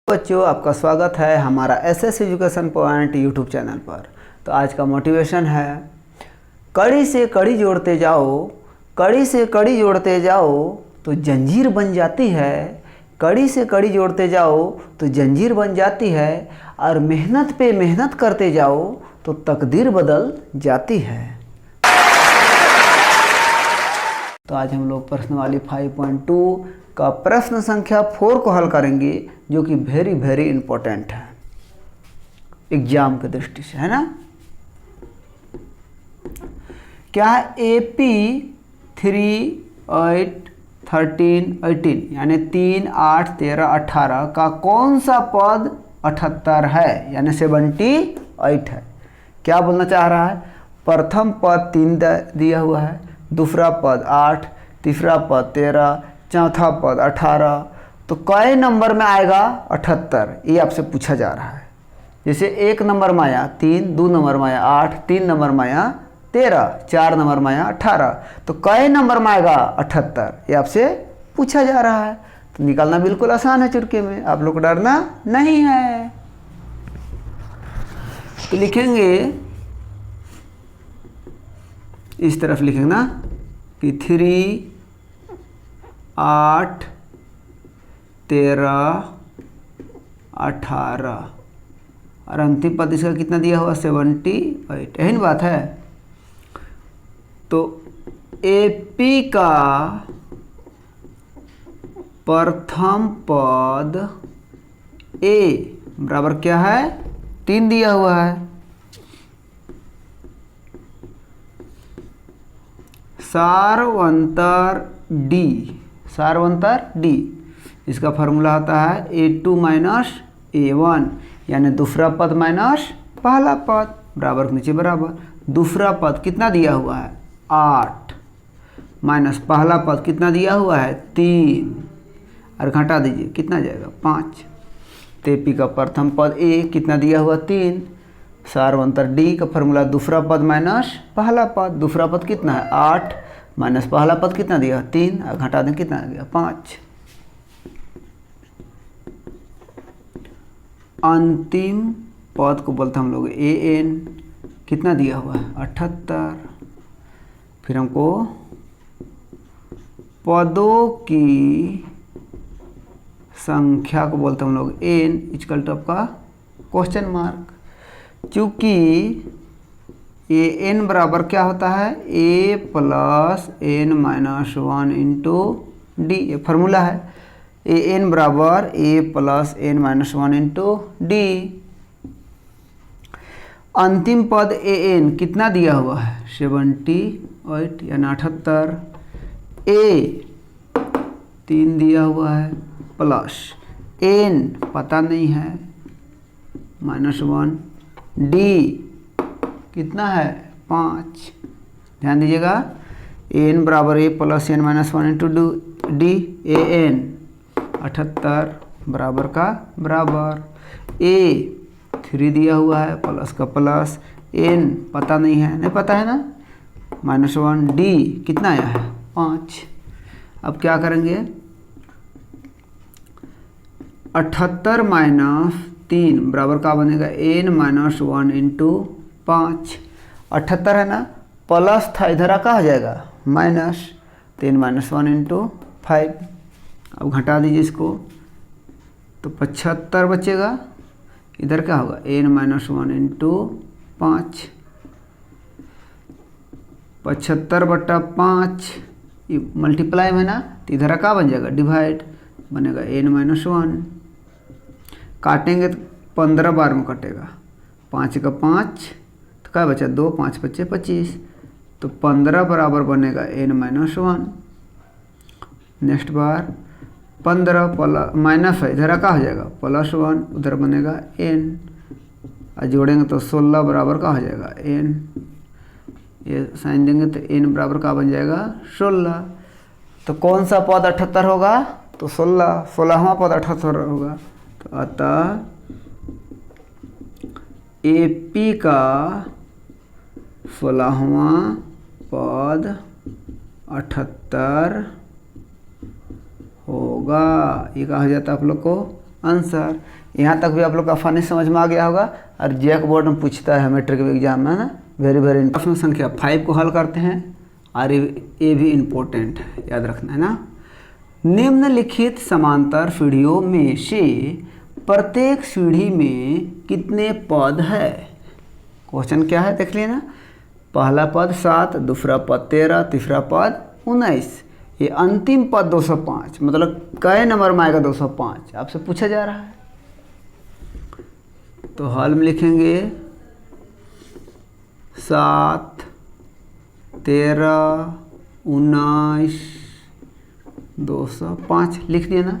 बच्चों, आपका स्वागत है हमारा SS education point YouTube channel पर। तो आज का मोटिवेशन है, कड़ी से कड़ी जोड़ते जाओ, कड़ी से कड़ी जोड़ते जाओ तो जंजीर बन जाती है। कड़ी से कड़ी जोड़ते जाओ तो जंजीर बन जाती है, और मेहनत पे मेहनत करते जाओ तो तकदीर बदल जाती है। तो आज हम लोग प्रश्नावली 5.2 का प्रश्न संख्या 4 को हल करेंगे, जो कि वेरी इंपॉर्टेंट है एग्जाम की दृष्टि से, है ना। क्या है AP 3, 8, 13, 18 यानी 3, 8, 13, 18 का कौन सा पद 78 है यानी 78 है। क्या बोलना चाह रहा है, प्रथम पद 3 दिया हुआ है, दूसरा पद 8, तीसरा पद 13, चौथा पद 18, तो कई नंबर में आएगा 78, ये आपसे पूछा जा रहा है। जैसे 1 नंबर में आया 3, 2 नंबर में आया 8, 3 नंबर में आया 13, 4 नंबर में आया 18, तो कई नंबर में आएगा 78, ये आपसे पूछा जा रहा है। तो निकालना बिल्कुल आसान है चुटकी में, आप लोग को डरना नहीं है। तो लिखेंगे, इस तरफ लिखेंगे ना कि 3, 8, 13, 18 और अंतिम पद इसका कितना दिया हुआ 78, यही बात है। तो AP का प्रथम पद A बराबर क्या है 3 दिया हुआ है, सारवंतर D, इसका फार्मूला होता है A2 माइनस A1 यानी दूसरा पद माइनस पहला पद बराबर के नीचे बराबर। दूसरा पद कितना दिया हुआ है 8 माइनस पहला पद कितना दिया हुआ है 3, और घटा दीजिए कितना जाएगा 5। तो AP का प्रथम पद A कितना दिया हुआ 3, सारवंतर D का फार्मूला दूसरा पद माइनस पहला पद, दूसरा पद कितना है 8 माइनस पहला पद कितना दिया 3, और घटा दें कितना आ गया 5। अंतिम पद को बोलते हम लोग AN, कितना दिया हुआ है 78। फिर हमको पदों की संख्या को बोलते हम लोग N इक्वल टू आपका क्वेश्चन मार्क। चूँकि AN बराबर क्या होता है A plus N minus 1 into D, ये फार्मूला है। AN बराबर A plus N minus 1 into D। अंतिम पद AN कितना दिया हुआ है 78 यानी 78, A 3 दिया हुआ है प्लस N पता नहीं है माइनस 1, D कितना है 5। ध्यान दीजिएगा, N बराबर A plus N minus 1 into D, AN 78 बराबर का बराबर। A 3 दिया हुआ है प्लस का प्लस, N पता नहीं है, नहीं पता है ना माइनस 1, D कितना आया है 5। अब क्या करेंगे 78 माइनस 3 बराबर का बनेगा N माइनस 1 इंटू 5। 78 है ना, प्लस था इधर का हो जाएगा माइनस, 3 माइनस 1 इंटू 5। अब घटा दीजिए इसको तो 75 बचेगा, इधर क्या होगा N माइनस 1 इंटू 5। 75/5 ये मल्टीप्लाई में ना, तो इधर का बन जाएगा डिवाइड, बनेगा N माइनस 1। काटेंगे तो 15 बार में कटेगा, 5 का 5 तो क्या बचा 2, 5 बचे 25, तो 15 बराबर बनेगा N माइनस 1। नेक्स्ट बार 15 प्लस माइनस है, इधर का हो जाएगा प्लस 1, उधर बनेगा N, और जोड़ेंगे तो 16 बराबर का हो जाएगा N, ये साइन देंगे तो N बराबर का बन जाएगा 16। तो कौन सा पद 78 होगा तो 16वां पद 78 होगा। तो अतः AP का 16वां पद 78 होगा। ये कहा जाता है आप लोग को आंसर। यहाँ तक भी आप लोग का आसानी समझ में आ गया होगा। और जैक बोर्ड में पूछता है मैट्रिक एग्जाम में ना, वेरी वेरी। प्रश्न संख्या 5 को हल करते हैं और ये भी इम्पोर्टेंट है, याद रखना है ना। निम्नलिखित समांतर सीढ़ियों में से प्रत्येक सीढ़ी में कितने पद है? क्वेश्चन क्या है देख लेना। पहला पद 7, दूसरा पद 13, तीसरा पद 19, ये अंतिम पद 205, मतलब कई नंबर में आएगा 205, आपसे पूछा जा रहा है। तो हल में लिखेंगे 7, 13, 19, 205 लिख दिया ना।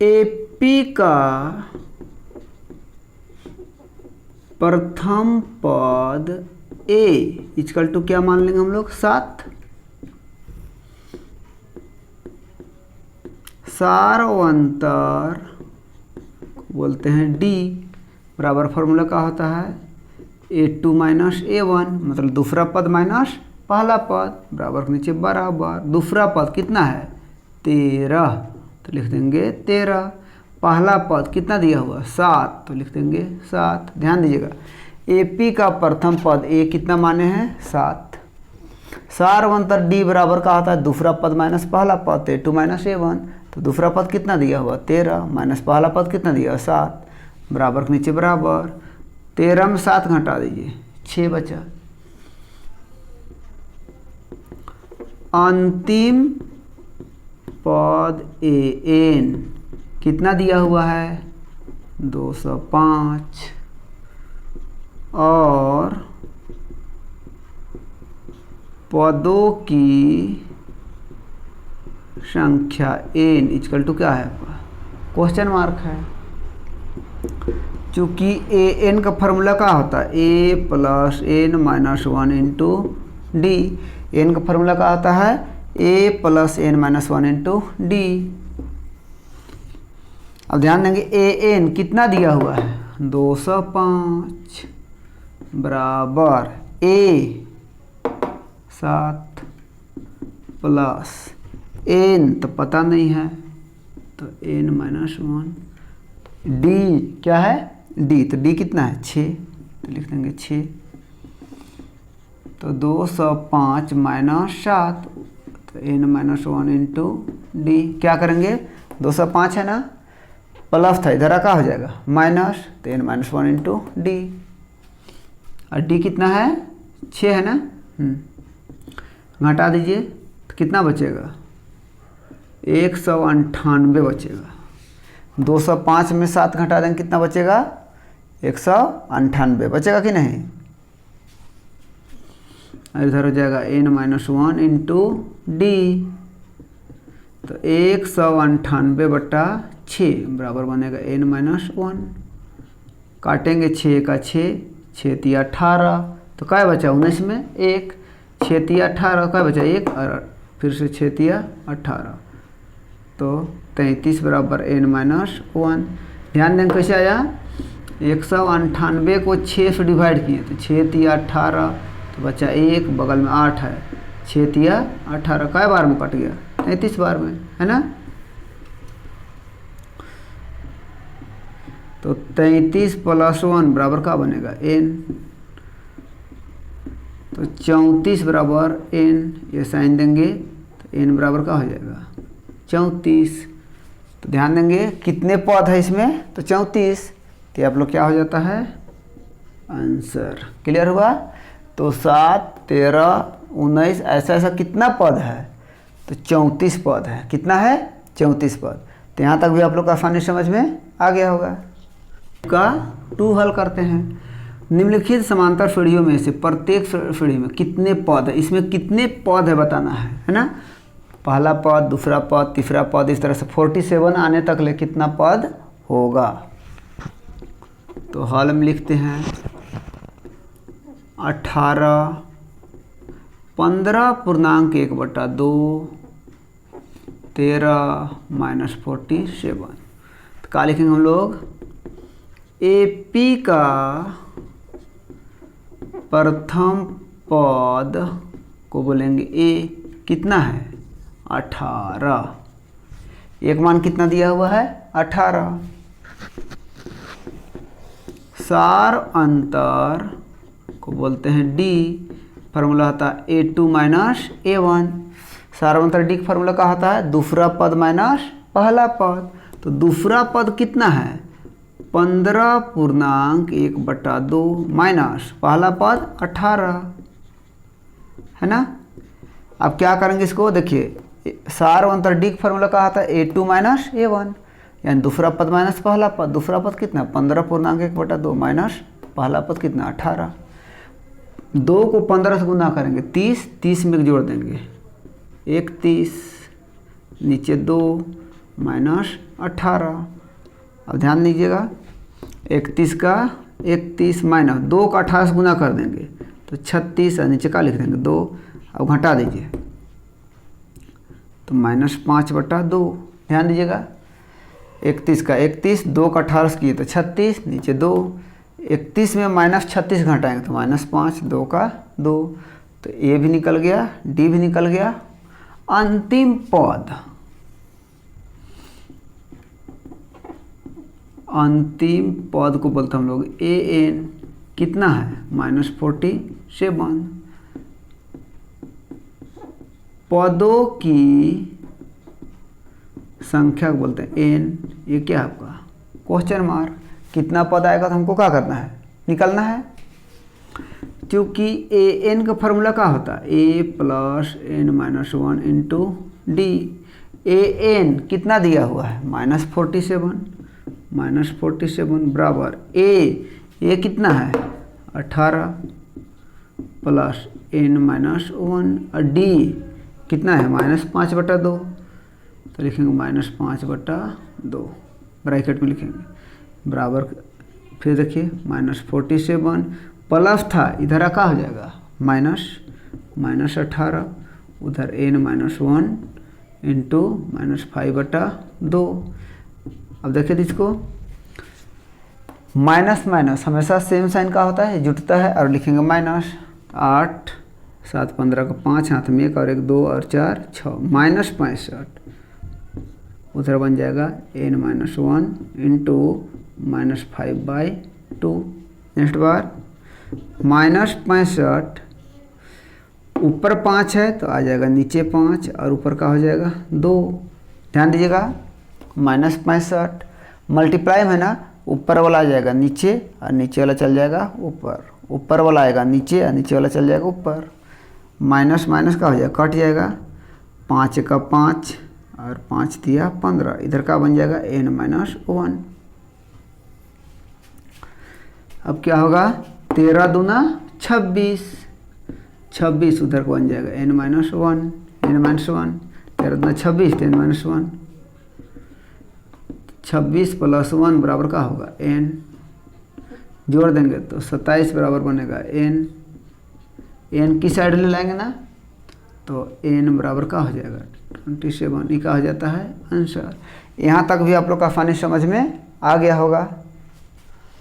एपी का प्रथम पद ए इक्वल टू क्या मान लेंगे हम लोग? 7। सारवंतर बोलते हैं डी, बराबर फॉर्मूला का होता है A2 माइनस A1, मतलब दूसरा पद माइनस पहला पद, बराबर के नीचे बराबर। दूसरा पद कितना है? 13, तो लिख देंगे 13। पहला पद कितना दिया हुआ? 7, तो लिख देंगे 7। ध्यान दीजिएगा, एपी का प्रथम पद ए कितना माने हैं? 7। सारवंतर डी बराबर का होता है दूसरा पद माइनस पहला पद, A2 माइनस A1, तो दूसरा पद कितना दिया हुआ? 13 माइनस पहला पद कितना दिया? 7, बराबर के नीचे बराबर। 13 में 7 घटा दीजिए, 6 बचा। अंतिम पद ए एन कितना दिया हुआ है? 205, और पदों की संख्या एन इक्वल टू क्या है? क्वेश्चन मार्क है। चूँकि ए एन का फॉर्मूला क्या होता है? A plus N minus 1 into D. N का फॉर्मूला क्या होता है? A plus N minus 1 into D. अब ध्यान देंगे ए एन कितना दिया हुआ है? 205, बराबर ए 7 प्लस एन तो पता नहीं है, तो एन माइनस 1, डी क्या है? डी, तो डी कितना है? 6, तो लिख देंगे 6। तो 205 माइनस 7, तो एन माइनस 1 इंटू डी। क्या करेंगे? 205 है ना, प्लस था, इधर का हो जाएगा माइनस, तो एन माइनस 1 इंटू डी। और डी कितना है? 6 है ना। घटा दीजिए तो कितना बचेगा? 198 बचेगा। 205 में 7 घटा देंगे कितना बचेगा? 198 बचेगा कि नहीं? इधर हो जाएगा एन माइनस 1 इंटू डी, तो 198 बटा 6 बराबर बनेगा एन माइनस 1। काटेंगे 6 का 6, 6 तिया 18, तो क्या बचा? 19 में 1, 6 तिया 18, क्या बचा? 1, और फिर से 6 तिया 18, तो 33 बराबर एन माइनस 1। ध्यान दें कैसे आया? 198 को 6 से डिवाइड किए, तो 6 तिया 18, तो बचा 1, बगल में 8 है, 6 तिया 18, कै बार में कट गया? 33 बार में, है ना। तो 33 प्लस 1 बराबर का बनेगा एन, तो 34 बराबर एन, ये साइन देंगे तो एन बराबर का हो जाएगा 34। तो ध्यान देंगे कितने पद है इसमें? तो 34, तो आप लोग क्या हो जाता है? आंसर। क्लियर हुआ? तो 7, 13, 19 ऐसा ऐसा कितना पद है? तो 34 पद है। कितना है? 34 पद। तो यहाँ तक भी आप लोग को आसानी समझ में आ गया होगा। का 2 हल करते हैं। निम्नलिखित समांतर सीढ़ियों में से प्रत्येक सीढ़ी में कितने पद है? इसमें कितने पद है बताना है ना। पहला पद, दूसरा पद, तीसरा पद, इस तरह से 47 आने तक ले कितना पद होगा? तो हल में लिखते हैं 18, 15.1/2, 13 माइनस 47। तो क्या लिखेंगे हम लोग? एपी का प्रथम पद को बोलेंगे ए, कितना है? 18। एक मान कितना दिया हुआ है 18। सार अंतर को बोलते हैं डी, फार्मूला होता है A2 माइनस A1। सार अंतर डी का फार्मूला क्या होता है, दूसरा पद माइनस पहला पद। तो दूसरा पद कितना है 15.1/2 माइनस पहला पद 18 है ना। अब क्या करेंगे इसको, देखिए सार अंतर डी का फार्मूला क्या आता है A2 माइनस A1, यानी दूसरा पद माइनस पहला पद। दूसरा पद कितना 15.1/2 माइनस पहला पद कितना 18। 2 को 15 से गुना करेंगे 30, 30 में जोड़ देंगे 31, नीचे 2 माइनस 18। अब ध्यान दीजिएगा 31 का 31 माइनस 2 का 18 से गुना कर देंगे तो 36, और नीचे का लिख देंगे 2। अब घटा दीजिए तो -5/2। ध्यान दीजिएगा 31 का 31, 2 का 18 किए तो 36, नीचे 2। 31 में -36 घटाएंगे तो -5, 2 का 2। तो ए भी निकल गया, डी भी निकल गया। अंतिम पद, अंतिम पद को बोलते हम लोग an, कितना है -47। पदों की संख्या को बोलते हैं n। ये क्या है आपका क्वेश्चन मार्क। कितना पद आएगा तो हमको क्या करना है, निकलना है। क्योंकि an का फार्मूला क्या होता है a + n-1 into D. an कितना दिया हुआ है -47 बराबर a कितना है 18 + n-1 और d कितना है -5/2। तो लिखेंगे -5/2 ब्रैकेट में लिखेंगे बराबर। फिर देखिए -47 प्लस था, इधर क्या हो जाएगा -18, उधर n-1 इंटू -5/2। अब देखिए इसको माइनस माइनस हमेशा सेम साइन का होता है, जुटता है, और लिखेंगे -8 7 15 का 5 हाथ में 1 और 1 2 और 4 6 -65। उधर बन जाएगा n-1 इंटू -5/2। नेक्स्ट बार -65, ऊपर 5 है तो आ जाएगा नीचे 5 और ऊपर का हो जाएगा 2। ध्यान दीजिएगा -65 मल्टीप्लाई में ना, ऊपर वाला आ जाएगा नीचे और नीचे वाला चल जाएगा ऊपर, ऊपर वाला आएगा नीचे और नीचे वाला चल जाएगा ऊपर। माइनस माइनस का हो जाएगा, कट जाएगा 5 का 5 और 5 दिया 15, इधर का बन जाएगा n-1। अब क्या होगा 13 दूना 26, 26 उधर को बन जाएगा n-1 13 दूना 26 n-1। 26 + 1 बराबर का होगा n, जोड़ देंगे तो 27 बराबर बनेगा n। n की साइड ले लाएंगे ना तो n बराबर का हो जाएगा 27। ये का हो जाता है आंसर। यहाँ तक भी आप लोग का आसानी समझ में आ गया होगा।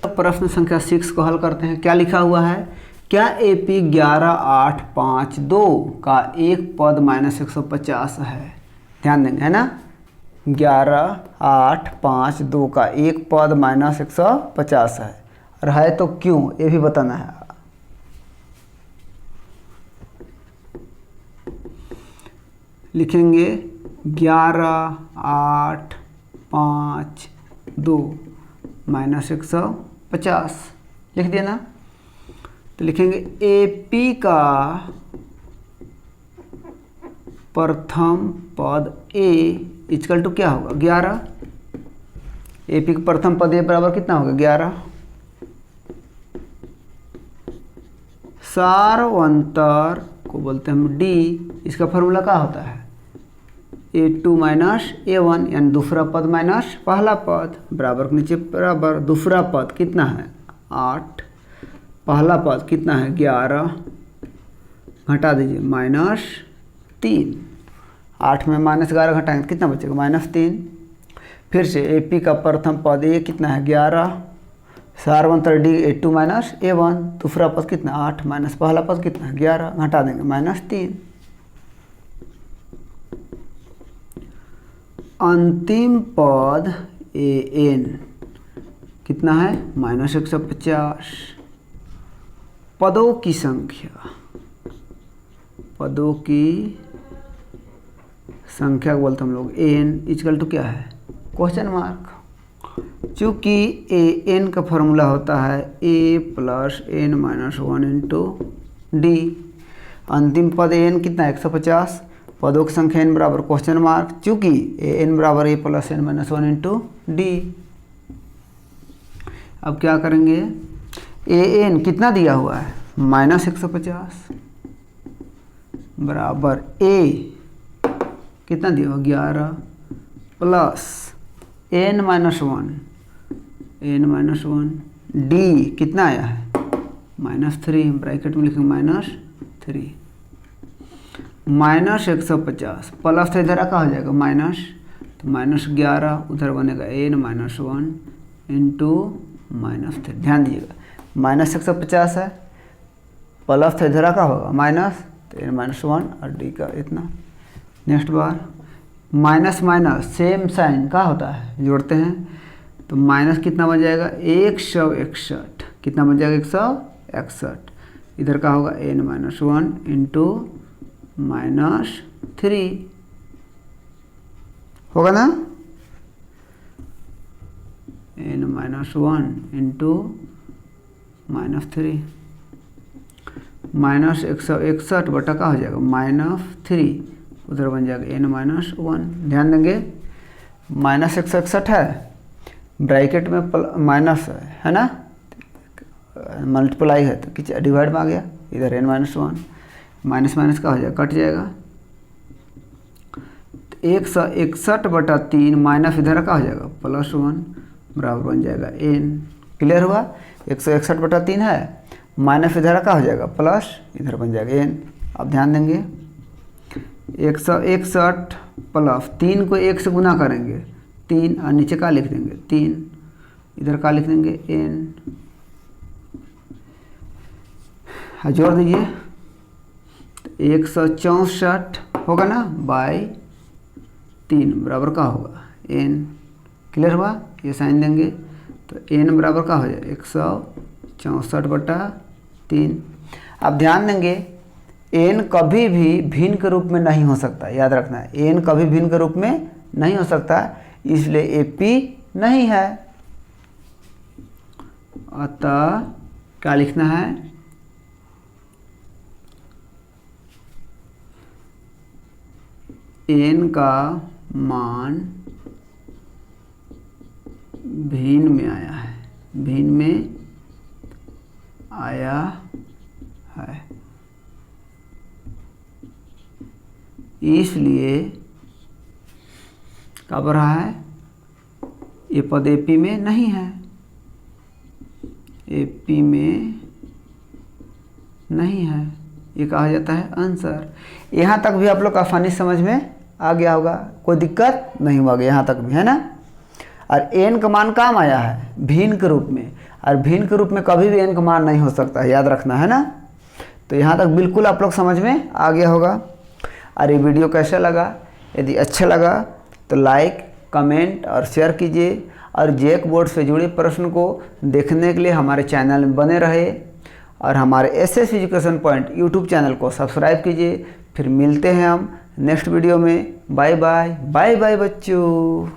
तो प्रश्न संख्या 6 को हल करते हैं। क्या लिखा हुआ है, क्या AP 11852 का एक पद -150 है। ध्यान देंगे है ना, 11852 का एक पद -150 है तो क्यों, ये भी बताना है। लिखेंगे 11852 -150 लिख दिया ना। तो लिखेंगे AP का प्रथम पद A इक्वल टू क्या होगा 11। AP का प्रथम पद A बराबर कितना होगा 11। सारवंतर को बोलते हैं हम D। इसका फॉर्मूला क्या होता है A2 माइनस A1, यानी दूसरा पद माइनस पहला पद बराबर के नीचे बराबर। दूसरा पद कितना है 8, पहला पद कितना है 11, घटा दीजिए -3। 8 में -11 घटाएंगे कितना बचेगा -3। फिर से AP का प्रथम पद A कितना है 11, सारवंतर D A2 माइनस A1, दूसरा पद कितना 8 माइनस पहला पद कितना 11, घटा देंगे -3। अंतिम पद ए एन कितना है -150। पदों की संख्या, पदों की संख्या को बोलते हम लोग एन इक्वल टू क्या है क्वेश्चन मार्क। चूँकि ए एन का फॉर्मूला होता है A plus N minus 1 into D. अंतिम पद एन कितना है 150, पदों की संख्या एन बराबर क्वेश्चन मार्क, चूँकि ए एन बराबर A plus N minus 1 into D. अब क्या करेंगे, ए एन कितना दिया हुआ है -150 बराबर ए कितना दिया हुआ 11 प्लस एन माइनस 1 डी कितना आया है -3, ब्रैकेट में लिखेंगे -3 -150 प्लस तो इधर का हो जाएगा माइनस, तो -11 उधर बनेगा एन माइनस 1 इंटू -3। ध्यान दीजिएगा -150 है प्लस तो इधर का होगा माइनस, तो एन माइनस 1 और डी का इतना। नेक्स्ट बार माइनस माइनस सेम साइन का होता है जोड़ते हैं, तो माइनस कितना बन जाएगा 161, कितना बन जाएगा 161, इधर का होगा एन माइनस 1 इंटू -3 होगा ना, एन माइनस 1 इंटू -3 -161 बटा का हो जाएगा -3, उधर बन जाएगा एन माइनस 1। ध्यान देंगे -161 है, ब्रैकेट में माइनस है ना, मल्टीप्लाई है तो किस डिवाइड में आ गया, इधर एन माइनस 1 माइनस माइनस का हो जाएगा कट जाएगा, तो 161 बटा 3 माइनस इधर का हो जाएगा +1 बराबर बन जाएगा एन। क्लियर हुआ, 161 बटा 3 है, माइनस इधर का हो जाएगा प्लस इधर बन जाएगा एन। अब ध्यान देंगे 161 प्लस 3 को 1 से गुना करेंगे 3 और नीचे का लिख देंगे 3, इधर का लिख देंगे एन, जोड़ दीजिए 164 होगा ना बाई 3 बराबर का होगा एन। क्लियर हुआ, ये साइन देंगे तो एन बराबर का हो जाए 164 बटा 3। अब ध्यान देंगे एन कभी भी भिन्न के रूप में नहीं हो सकता, याद रखना है एन कभी भिन्न के रूप में नहीं हो सकता, इसलिए एपी नहीं है। अतः क्या लिखना है, एन का मान भिन्न में आया है, भिन्न में आया है, इसलिए कब रहा है, ये पद एपी में नहीं है, एपी में नहीं है, ये कहा जाता है आंसर। यहाँ तक भी आप लोग आसानी समझ में आ गया होगा, कोई दिक्कत नहीं होगा यहाँ तक भी, है ना। और एन का मान काम आया है भिन्न के रूप में, और भिन्न के रूप में कभी भी एन का मान नहीं हो सकता है, याद रखना है ना। तो यहाँ तक बिल्कुल आप लोग समझ में आ गया होगा। और ये वीडियो कैसा लगा, यदि अच्छा लगा तो लाइक कमेंट और शेयर कीजिए, और जैक बोर्ड से जुड़े प्रश्न को देखने के लिए हमारे चैनल में बने रहे, और हमारे SS education point YouTube channel को सब्सक्राइब कीजिए। फिर मिलते हैं हम नेक्स्ट वीडियो में। बाय बाय, बाय बाय बच्चों।